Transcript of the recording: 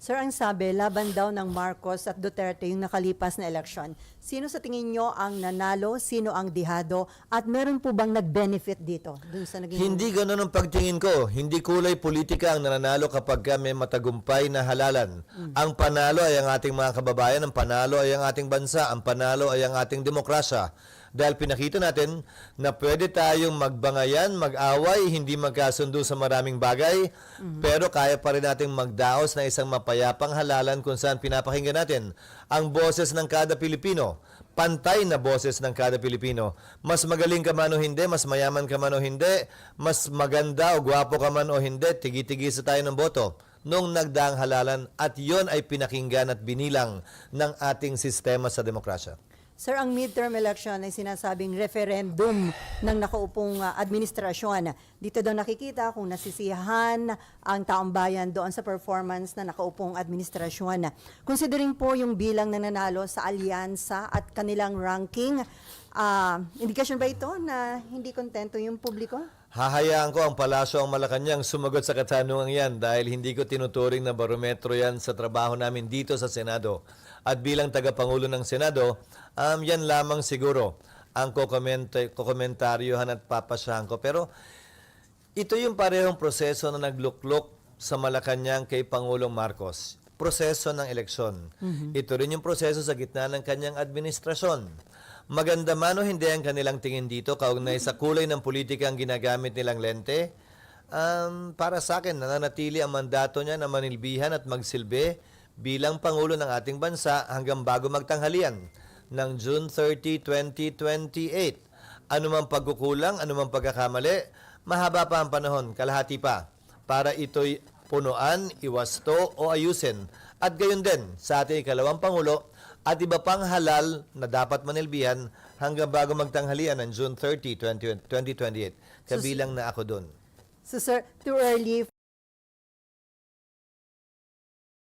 Sir, ang sabi, laban daw ng Marcos at Duterte yung nakalipas na eleksyon. Sino sa tingin nyo ang nanalo, sino ang dihado, at meron po bang nag-benefit dito? Dun sa naging... Hindi ganun ang pagtingin ko. Hindi kulay politika ang nananalo kapag may matagumpay na halalan. Ang panalo ay ang ating mga kababayan, ang panalo ay ang ating bansa, ang panalo ay ang ating demokrasya. Dahil pinakita natin na pwede tayong magbangayan, mag-away, hindi magkasundo sa maraming bagay, pero kaya pa rin nating magdaos na isang mapayapang halalan kung saan pinapakinggan natin ang boses ng kada Pilipino, pantay na boses ng kada Pilipino. Mas magaling ka man o hindi, mas mayaman ka man o hindi, mas maganda o gwapo ka man o hindi, tigi-tigisa tayo ng boto nung nagdaang halalan at yon ay pinakinggan at binilang ng ating sistema sa demokrasya. Sir, ang midterm election ay sinasabing referendum ng nakaupong administrasyon. Dito daw nakikita kung nasisiyahan ang taong bayan doon sa performance na nakaupong administrasyon. Considering po yung bilang na nanalo sa alyansa at kanilang ranking, indikasyon ba ito na hindi kontento yung publiko? Hahayaan ko ang Palasyo ang Malacanang sumagot sa katanungan yan dahil hindi ko tinuturing na barometro yan sa trabaho namin dito sa Senado. At bilang tagapangulo ng Senado, yan lamang siguro ang kokomentaryohan at papasyahan ko. Pero ito yung parehong proseso na nagluklok sa Malacanang kay Pangulong Marcos. Proseso ng eleksyon. Ito rin yung proseso sa gitna ng kanyang administrasyon. Maganda man o hindi ang kanilang tingin dito, kaugnay sa kulay ng politika ang ginagamit nilang lente, para sa akin, nananatili ang mandato niya na manilbihan at magsilbi bilang Pangulo ng ating bansa hanggang bago magtanghalian ng June 30, 2028. Anumang pagkukulang, anumang pagkakamali, mahaba pa ang panahon, kalahati pa, para ito'y punuan, iwasto o ayusin. At gayon din sa ating ikalawang Pangulo, at iba pang halal na dapat manilbihan hanggang bago magtanghalian ng June 30, 2028. Kabilang na ako doon. So sir, too early